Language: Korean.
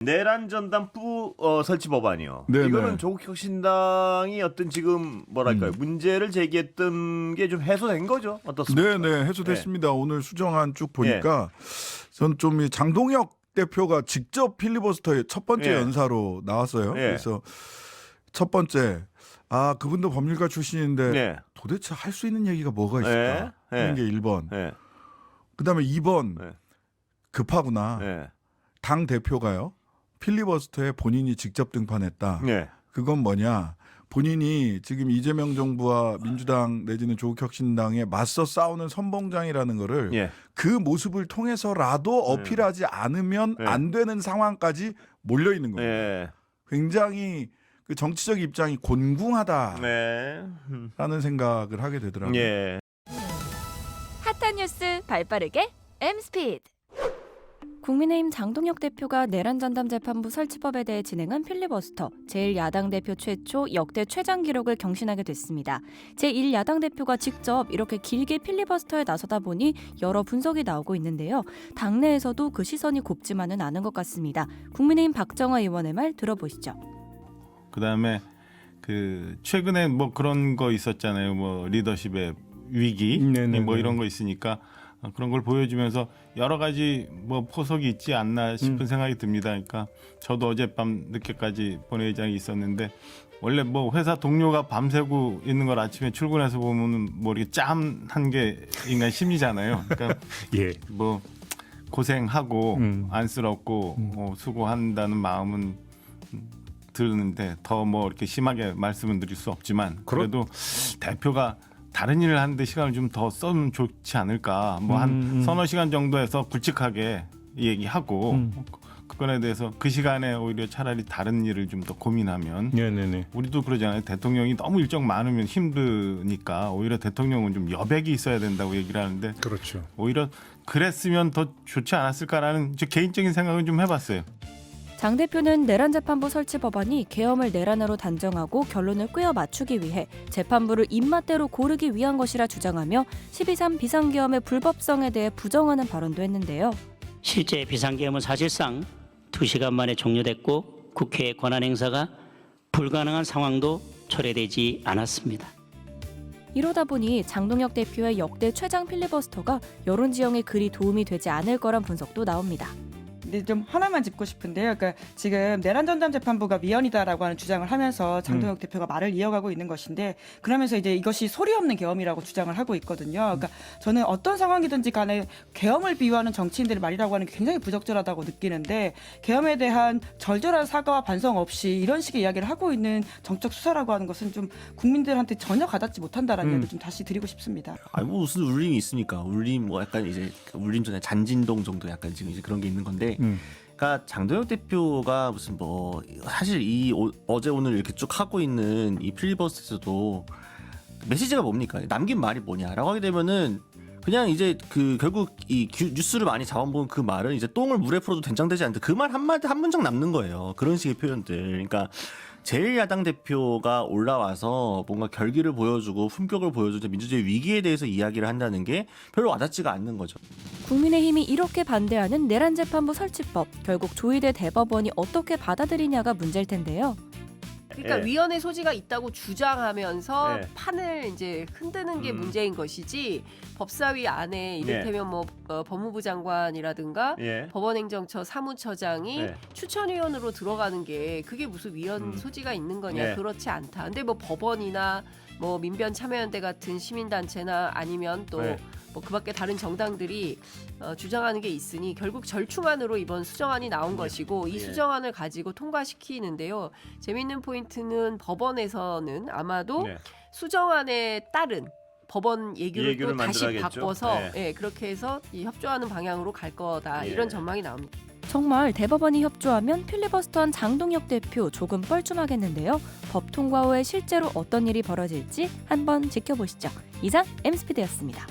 내란 전담부 설치 법안이요. 네네. 이거는 조국혁신당이 어떤 지금 뭐랄까요 문제를 제기했던 게 좀 해소된 거죠? 어떻습니까? 네네 해소됐습니다. 오늘 수정안 쭉 보니까 전 좀 장동혁 대표가 직접 필리버스터의 첫 번째 연사로 나왔어요. 그래서 첫 번째 그분도 법률가 출신인데 도대체 할 수 있는 얘기가 뭐가 있을까 하는 게 1번. 그다음에 2번 급하구나. 당 대표가요. 필리버스터에 본인이 직접 등판했다. 그건 뭐냐. 본인이 지금 이재명 정부와 민주당 내지는 조국혁신당에 맞서 싸우는 선봉장이라는 거를 그 모습을 통해서라도 어필하지 않으면 안 되는 상황까지 몰려 있는 겁니다. 굉장히 그 정치적 입장이 곤궁하다라는 생각을 하게 되더라고요. 핫한 뉴스 발빠르게 M스피드. 국민의힘 장동혁 대표가 내란 전담 재판부 설치법에 대해 진행한 필리버스터 제1야당 대표 최초 역대 최장 기록을 경신하게 됐습니다. 제1야당 대표가 직접 이렇게 길게 필리버스터에 나서다 보니 여러 분석이 나오고 있는데요. 당내에서도 그 시선이 곱지만은 않은 것 같습니다. 국민의힘 박정화 의원의 말 들어보시죠. 그다음에 그 최근에 뭐 그런 거 있었잖아요. 뭐 리더십의 위기 뭐 이런 거 있으니까 그런 걸 보여주면서 여러 가지 뭐 포석이 있지 않나 싶은 생각이 듭니다. 그러니까 저도 어젯밤 늦게까지 본회의장에 있었는데 원래 뭐 회사 동료가 밤새고 있는 걸 아침에 출근해서 보면 뭐 이렇게 짬한 게 인간 심리잖아요. 그러니까 뭐 고생하고 안쓰럽고 수고한다는 마음은 드는데 더 뭐 이렇게 심하게 말씀은 드릴 수 없지만 그래도 대표가 다른 일을 하는데 시간을 좀 더 써면 좋지 않을까. 뭐 한 서너 시간 정도에서 굵직하게 얘기하고 그거에 대해서 그 시간에 오히려 차라리 다른 일을 좀 더 고민하면 우리도 그러잖아요. 대통령이 너무 일정 많으면 힘드니까 오히려 대통령은 좀 여백이 있어야 된다고 얘기를 하는데 그렇죠. 오히려 그랬으면 더 좋지 않았을까라는 제 개인적인 생각을 좀 해봤어요. 장 대표는 내란 재판부 설치 법안이 계엄을 내란으로 단정하고 결론을 꿰어 맞추기 위해 재판부를 입맛대로 고르기 위한 것이라 주장하며 12.3 비상계엄의 불법성에 대해 부정하는 발언도 했는데요. 실제 비상계엄은 사실상 2시간 만에 종료됐고 국회의 권한 행사가 불가능한 상황도 초래되지 않았습니다. 이러다 보니 장동혁 대표의 역대 최장 필리버스터가 여론 지형에 그리 도움이 되지 않을 거란 분석도 나옵니다. 근데 좀 하나만 짚고 싶은데요. 그러니까 지금 내란 전담 재판부가 위헌이다라고 하는 주장을 하면서 장동혁 대표가 말을 이어가고 있는 것인데 그러면서 이제 이것이 소리 없는 계엄이라고 주장을 하고 있거든요. 그러니까 저는 어떤 상황이든지 간에 계엄을 비유하는 정치인들의 말이라고 하는 게 굉장히 부적절하다고 느끼는데 계엄에 대한 절절한 사과와 반성 없이 이런 식의 이야기를 하고 있는 정적 수사라고 하는 것은 좀 국민들한테 전혀 가닿지 못한다라는 이야기를 좀 다시 드리고 싶습니다. 뭐 무슨 울림이 있습니까? 울림 뭐 약간 이제 울림 전에 잔진동 정도 약간 지금 이제 그런 게 있는 건데. 그러니까 장동혁 대표가 무슨 뭐 사실 이 어제 오늘 이렇게 쭉 하고 있는 이 필리버스터에서도 메시지가 뭡니까? 남긴 말이 뭐냐라고 하게 되면은 그냥 이제 그 결국 이 뉴스를 많이 잡아본 그 말은 이제 똥을 물에 풀어도 된장되지 않는데 그 말 한마디 한 문장 남는 거예요. 그런 식의 표현들. 그러니까 제1야당 대표가 올라와서 뭔가 결기를 보여주고 품격을 보여주고 민주주의 위기에 대해서 이야기를 한다는 게 별로 와닿지가 않는 거죠. 국민의힘이 이렇게 반대하는 내란 재판부 설치법, 결국 조희대 대법원이 어떻게 받아들이냐가 문제일 텐데요. 그러니까 위헌의 소지가 있다고 주장하면서 판을 이제 흔드는 게 문제인 것이지 법사위 안에 이를테면 뭐 법무부 장관이라든가 법원행정처 사무처장이 추천위원으로 들어가는 게 그게 무슨 위헌 소지가 있는 거냐 그렇지 않다. 근데 뭐 법원이나 뭐 민변 참여연대 같은 시민단체나 아니면 또 뭐 그밖에 다른 정당들이 주장하는 게 있으니 결국 절충안으로 이번 수정안이 나온 것이고 이 수정안을 가지고 통과시키는데요. 재미있는 포인트는 법원에서는 아마도 수정안에 따른 법원 예규를 또 다시 바꿔서 그렇게 해서 이 협조하는 방향으로 갈 거다 이런 전망이 나옵니다. 정말 대법원이 협조하면 필리버스터한 장동혁 대표 조금 뻘쭘하겠는데요. 법 통과 후에 실제로 어떤 일이 벌어질지 한번 지켜보시죠. 이상 M스피드였습니다.